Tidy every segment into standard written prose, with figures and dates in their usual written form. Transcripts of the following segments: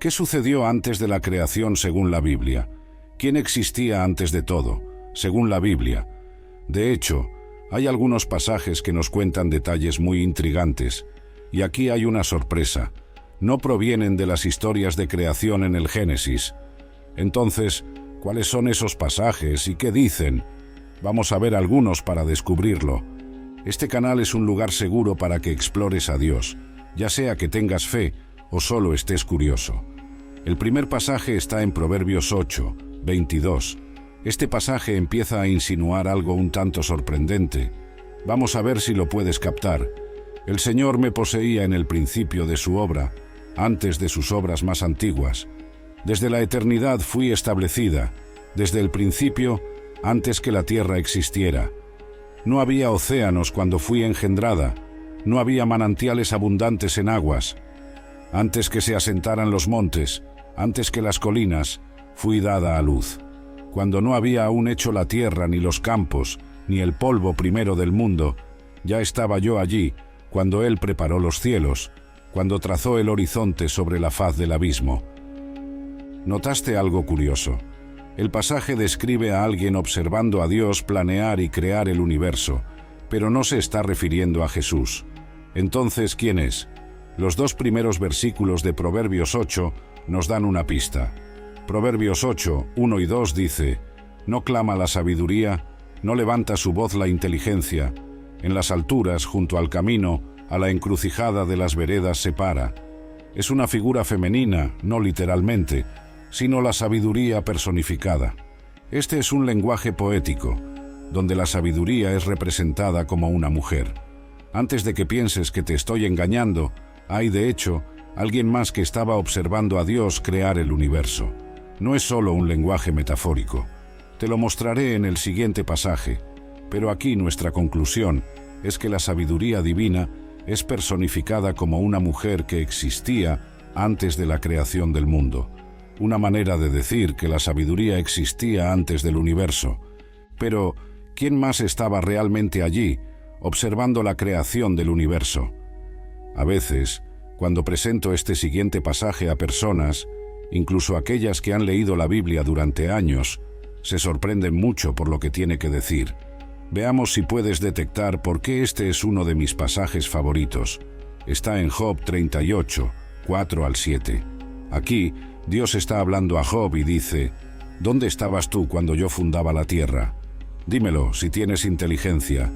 ¿Qué sucedió antes de la creación según la Biblia? ¿Quién existía antes de todo, según la Biblia? De hecho, hay algunos pasajes que nos cuentan detalles muy intrigantes, y aquí hay una sorpresa. No provienen de las historias de creación en el Génesis. Entonces, ¿cuáles son esos pasajes y qué dicen? Vamos a ver algunos para descubrirlo. Este canal es un lugar seguro para que explores a Dios, ya sea que tengas fe o solo estés curioso. El primer pasaje está en Proverbios 8, 22. Este pasaje empieza a insinuar algo un tanto sorprendente. Vamos a ver si lo puedes captar. El Señor me poseía en el principio de su obra, antes de sus obras más antiguas. Desde la eternidad fui establecida, desde el principio, antes que la tierra existiera. No había océanos cuando fui engendrada, no había manantiales abundantes en aguas. Antes que se asentaran los montes, antes que las colinas, fui dada a luz. Cuando no había aún hecho la tierra, ni los campos, ni el polvo primero del mundo, ya estaba yo allí, cuando Él preparó los cielos, cuando trazó el horizonte sobre la faz del abismo. ¿Notaste algo curioso? El pasaje describe a alguien observando a Dios planear y crear el universo, pero no se está refiriendo a Jesús. Entonces, ¿quién es? Los dos primeros versículos de Proverbios 8 nos dan una pista. Proverbios 8, 1 y 2 dice: «No clama la sabiduría, no levanta su voz la inteligencia. En las alturas, junto al camino, a la encrucijada de las veredas se para». Es una figura femenina, no literalmente, sino la sabiduría personificada. Este es un lenguaje poético, donde la sabiduría es representada como una mujer. Antes de que pienses que te estoy engañando, hay de hecho alguien más que estaba observando a Dios crear el universo. No es solo un lenguaje metafórico. Te lo mostraré en el siguiente pasaje, pero aquí nuestra conclusión es que la sabiduría divina es personificada como una mujer que existía antes de la creación del mundo. Una manera de decir que la sabiduría existía antes del universo. Pero, ¿quién más estaba realmente allí, observando la creación del universo? A veces, cuando presento este siguiente pasaje a personas, incluso aquellas que han leído la Biblia durante años, se sorprenden mucho por lo que tiene que decir. Veamos si puedes detectar por qué este es uno de mis pasajes favoritos. Está en Job 38, 4 al 7. Aquí, Dios está hablando a Job y dice: «¿Dónde estabas tú cuando yo fundaba la tierra? Dímelo, si tienes inteligencia.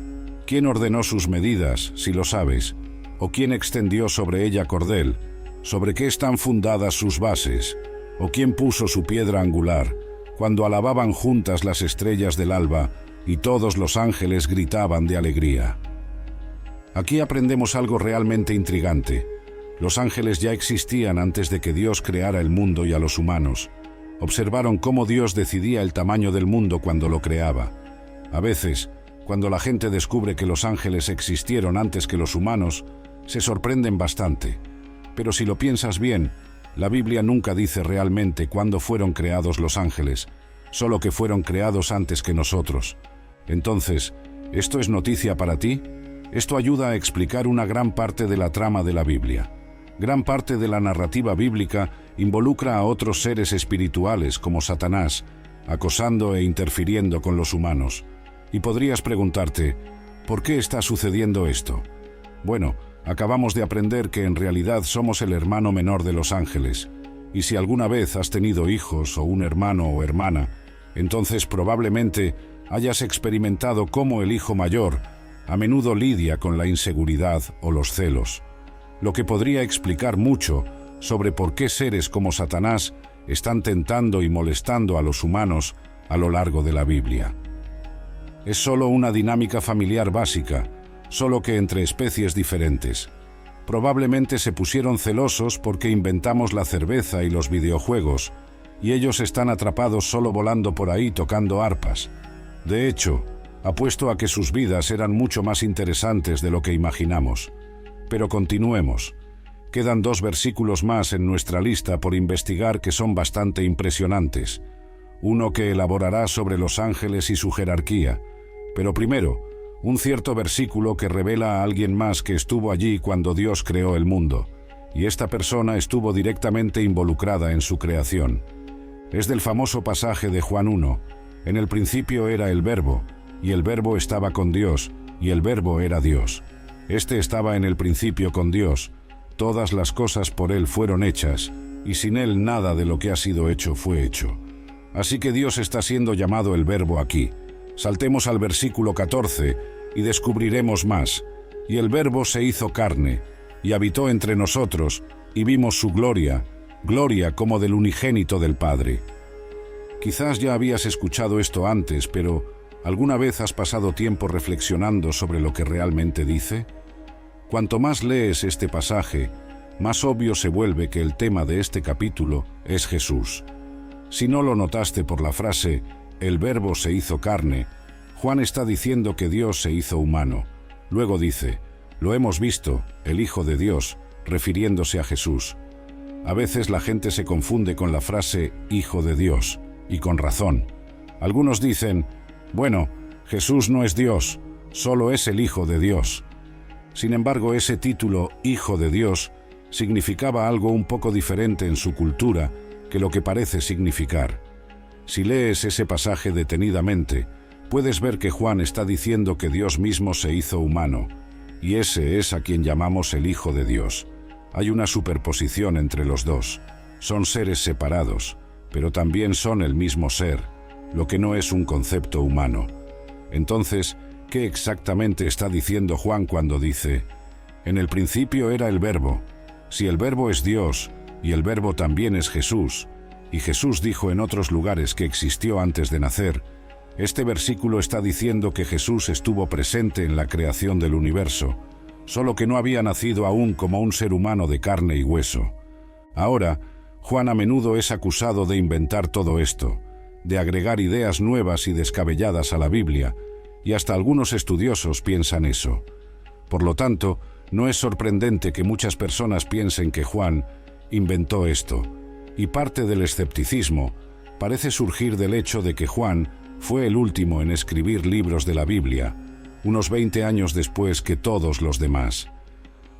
¿Quién ordenó sus medidas, si lo sabes? ¿O quién extendió sobre ella cordel? ¿Sobre qué están fundadas sus bases? ¿O quién puso su piedra angular, cuando alababan juntas las estrellas del alba y todos los ángeles gritaban de alegría?» Aquí aprendemos algo realmente intrigante. Los ángeles ya existían antes de que Dios creara el mundo y a los humanos. Observaron cómo Dios decidía el tamaño del mundo cuando lo creaba. A veces, cuando la gente descubre que los ángeles existieron antes que los humanos, se sorprenden bastante. Pero si lo piensas bien, la Biblia nunca dice realmente cuándo fueron creados los ángeles, solo que fueron creados antes que nosotros. Entonces, ¿esto es noticia para ti? Esto ayuda a explicar una gran parte de la trama de la Biblia. Gran parte de la narrativa bíblica involucra a otros seres espirituales como Satanás, acosando e interfiriendo con los humanos. Y podrías preguntarte, ¿por qué está sucediendo esto? Bueno, acabamos de aprender que en realidad somos el hermano menor de los ángeles, y si alguna vez has tenido hijos o un hermano o hermana, entonces probablemente hayas experimentado cómo el hijo mayor a menudo lidia con la inseguridad o los celos, lo que podría explicar mucho sobre por qué seres como Satanás están tentando y molestando a los humanos a lo largo de la Biblia. Es solo una dinámica familiar básica, solo que entre especies diferentes. Probablemente se pusieron celosos porque inventamos la cerveza y los videojuegos, y ellos están atrapados solo volando por ahí tocando arpas. De hecho, apuesto a que sus vidas eran mucho más interesantes de lo que imaginamos. Pero continuemos. Quedan 2 versículos más en nuestra lista por investigar que son bastante impresionantes. Uno que elaborará sobre los ángeles y su jerarquía. Pero primero, un cierto versículo que revela a alguien más que estuvo allí cuando Dios creó el mundo. y esta persona estuvo directamente involucrada en su creación. Es del famoso pasaje de Juan 1, en el principio era el Verbo, y el Verbo estaba con Dios, y el Verbo era Dios. Este estaba en el principio con Dios, todas las cosas por él fueron hechas, y sin él nada de lo que ha sido hecho fue hecho. Así que Dios está siendo llamado el Verbo aquí. Saltemos al versículo 14 y descubriremos más. Y el Verbo se hizo carne, y habitó entre nosotros, y vimos su gloria, gloria como del unigénito del Padre. Quizás ya habías escuchado esto antes, pero ¿alguna vez has pasado tiempo reflexionando sobre lo que realmente dice? Cuanto más lees este pasaje, más obvio se vuelve que el tema de este capítulo es Jesús. Si no lo notaste por la frase, el Verbo se hizo carne, Juan está diciendo que Dios se hizo humano. Luego dice, lo hemos visto, el Hijo de Dios, refiriéndose a Jesús. A veces la gente se confunde con la frase Hijo de Dios, y con razón. Algunos dicen, bueno, Jesús no es Dios, solo es el Hijo de Dios. Sin embargo, ese título, Hijo de Dios, significaba algo un poco diferente en su cultura que lo que parece significar. Si lees ese pasaje detenidamente, puedes ver que Juan está diciendo que Dios mismo se hizo humano, y ese es a quien llamamos el Hijo de Dios. Hay una superposición entre los dos. Son seres separados, pero también son el mismo ser, lo que no es un concepto humano. Entonces, ¿qué exactamente está diciendo Juan cuando dice, en el principio era el Verbo? Si el Verbo es Dios, y el Verbo también es Jesús, y Jesús dijo en otros lugares que existió antes de nacer, este versículo está diciendo que Jesús estuvo presente en la creación del universo, solo que no había nacido aún como un ser humano de carne y hueso. Ahora, Juan a menudo es acusado de inventar todo esto, de agregar ideas nuevas y descabelladas a la Biblia, y hasta algunos estudiosos piensan eso. Por lo tanto, no es sorprendente que muchas personas piensen que Juan inventó esto, y parte del escepticismo parece surgir del hecho de que Juan fue el último en escribir libros de la Biblia, unos 20 años después que todos los demás.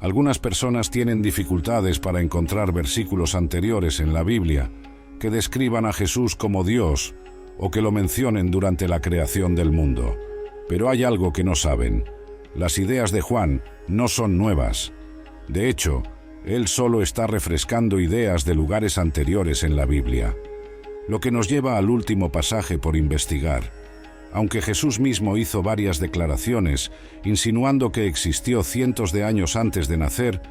Algunas personas tienen dificultades para encontrar versículos anteriores en la Biblia que describan a Jesús como Dios o que lo mencionen durante la creación del mundo. Pero hay algo que no saben. Las ideas de Juan no son nuevas. De hecho, él solo está refrescando ideas de lugares anteriores en la Biblia. Lo que nos lleva al último pasaje por investigar. Aunque Jesús mismo hizo varias declaraciones, insinuando que existió cientos de años antes de nacer,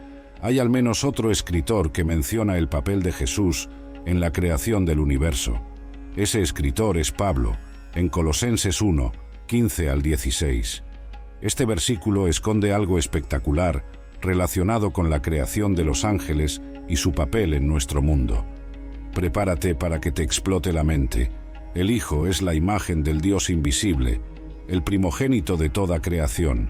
hay al menos otro escritor que menciona el papel de Jesús en la creación del universo. Ese escritor es Pablo, en Colosenses 1, 15 al 16. Este versículo esconde algo espectacular relacionado con la creación de los ángeles y su papel en nuestro mundo. Prepárate para que te explote la mente. El Hijo es la imagen del Dios invisible, el primogénito de toda creación,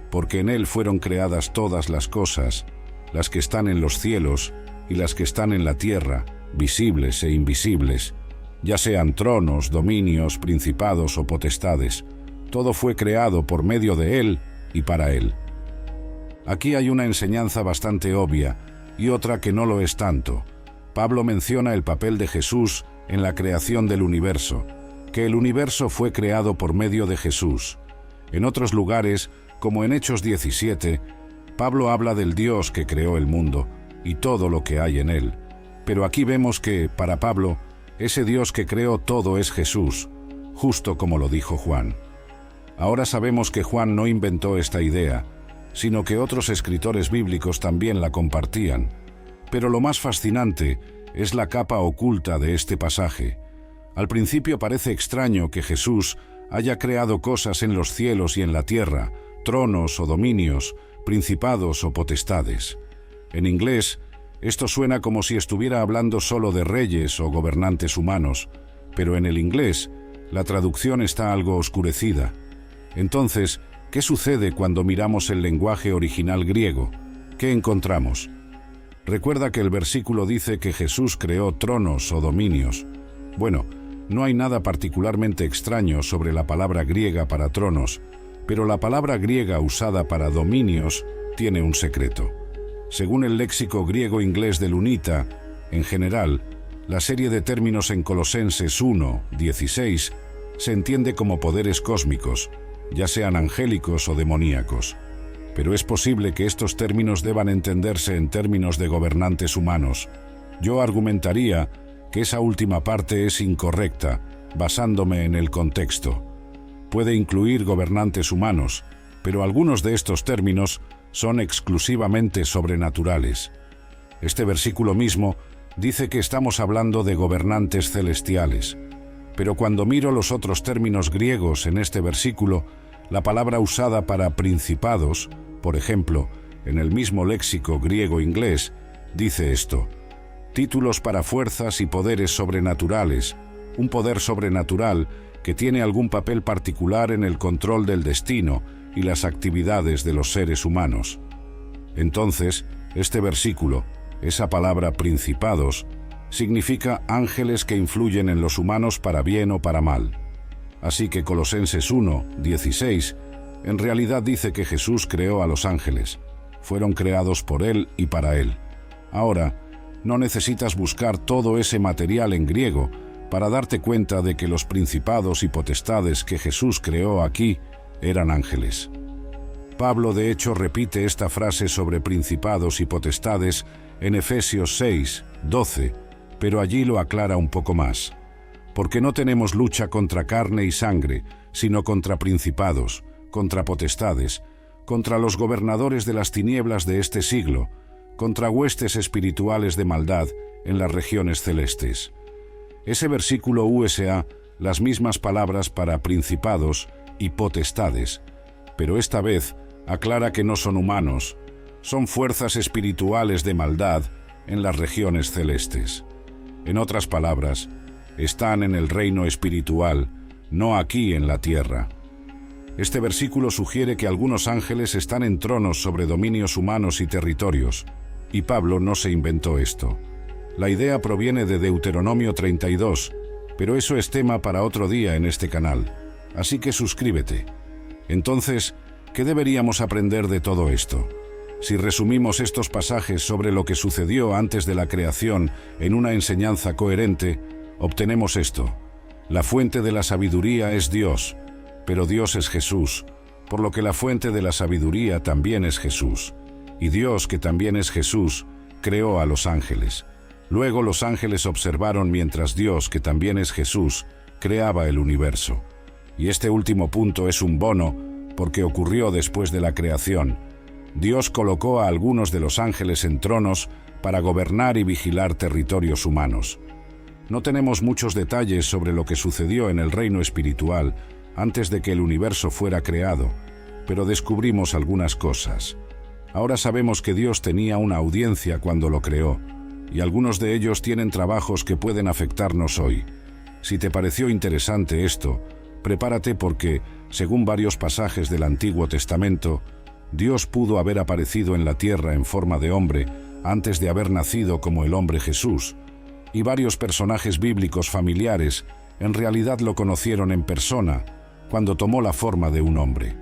porque en Él fueron creadas todas las cosas, las que están en los cielos y las que están en la tierra, visibles e invisibles, ya sean tronos, dominios, principados o potestades. Todo fue creado por medio de Él y para Él. Aquí hay una enseñanza bastante obvia y otra que no lo es tanto. Pablo menciona el papel de Jesús en la creación del universo, que el universo fue creado por medio de Jesús. En otros lugares, como en Hechos 17, Pablo habla del Dios que creó el mundo y todo lo que hay en él. Pero aquí vemos que, para Pablo, ese Dios que creó todo es Jesús, justo como lo dijo Juan. Ahora sabemos que Juan no inventó esta idea, sino que otros escritores bíblicos también la compartían. Pero lo más fascinante es la capa oculta de este pasaje. Al principio parece extraño que Jesús haya creado cosas en los cielos y en la tierra, tronos o dominios, principados o potestades. En inglés, esto suena como si estuviera hablando solo de reyes o gobernantes humanos, pero en el inglés, la traducción está algo oscurecida. Entonces, ¿qué sucede cuando miramos el lenguaje original griego? ¿Qué encontramos? Recuerda que el versículo dice que Jesús creó tronos o dominios. Bueno, no hay nada particularmente extraño sobre la palabra griega para tronos, pero la palabra griega usada para dominios tiene un secreto. Según el léxico griego-inglés del UNITA, en general, la serie de términos en Colosenses 1:16 se entiende como poderes cósmicos, ya sean angélicos o demoníacos. Pero es posible que estos términos deban entenderse en términos de gobernantes humanos. Yo argumentaría que esa última parte es incorrecta, basándome en el contexto. Puede incluir gobernantes humanos, pero algunos de estos términos son exclusivamente sobrenaturales. Este versículo mismo dice que estamos hablando de gobernantes celestiales, pero cuando miro los otros términos griegos en este versículo, la palabra usada para principados, por ejemplo, en el mismo léxico griego-inglés, dice esto: títulos para fuerzas y poderes sobrenaturales, un poder sobrenatural que tiene algún papel particular en el control del destino y las actividades de los seres humanos. Entonces, este versículo, esa palabra principados, significa ángeles que influyen en los humanos para bien o para mal. Así que Colosenses 1:16 en realidad dice que Jesús creó a los ángeles. Fueron creados por Él y para Él. Ahora, no necesitas buscar todo ese material en griego para darte cuenta de que los principados y potestades que Jesús creó aquí eran ángeles. Pablo de hecho repite esta frase sobre principados y potestades en Efesios 6:12, pero allí lo aclara un poco más. Porque no tenemos lucha contra carne y sangre, sino contra principados, contra potestades, contra los gobernadores de las tinieblas de este siglo, contra huestes espirituales de maldad en las regiones celestes. Ese versículo usa las mismas palabras para principados y potestades, pero esta vez aclara que no son humanos, son fuerzas espirituales de maldad en las regiones celestes. En otras palabras, están en el reino espiritual, no aquí en la tierra. Este versículo sugiere que algunos ángeles están en tronos sobre dominios humanos y territorios, y Pablo no se inventó esto. La idea proviene de Deuteronomio 32, pero eso es tema para otro día en este canal, así que suscríbete. Entonces, ¿qué deberíamos aprender de todo esto? Si resumimos estos pasajes sobre lo que sucedió antes de la creación en una enseñanza coherente, obtenemos esto: la fuente de la sabiduría es Dios, pero Dios es Jesús, por lo que la fuente de la sabiduría también es Jesús. Y Dios, que también es Jesús, creó a los ángeles. Luego los ángeles observaron mientras Dios, que también es Jesús, creaba el universo. Y este último punto es un bono, porque ocurrió después de la creación. Dios colocó a algunos de los ángeles en tronos para gobernar y vigilar territorios humanos. No tenemos muchos detalles sobre lo que sucedió en el reino espiritual antes de que el universo fuera creado, pero descubrimos algunas cosas. Ahora sabemos que Dios tenía una audiencia cuando lo creó, y algunos de ellos tienen trabajos que pueden afectarnos hoy. Si te pareció interesante esto, prepárate porque, según varios pasajes del Antiguo Testamento, Dios pudo haber aparecido en la tierra en forma de hombre antes de haber nacido como el hombre Jesús, y varios personajes bíblicos familiares en realidad lo conocieron en persona cuando tomó la forma de un hombre.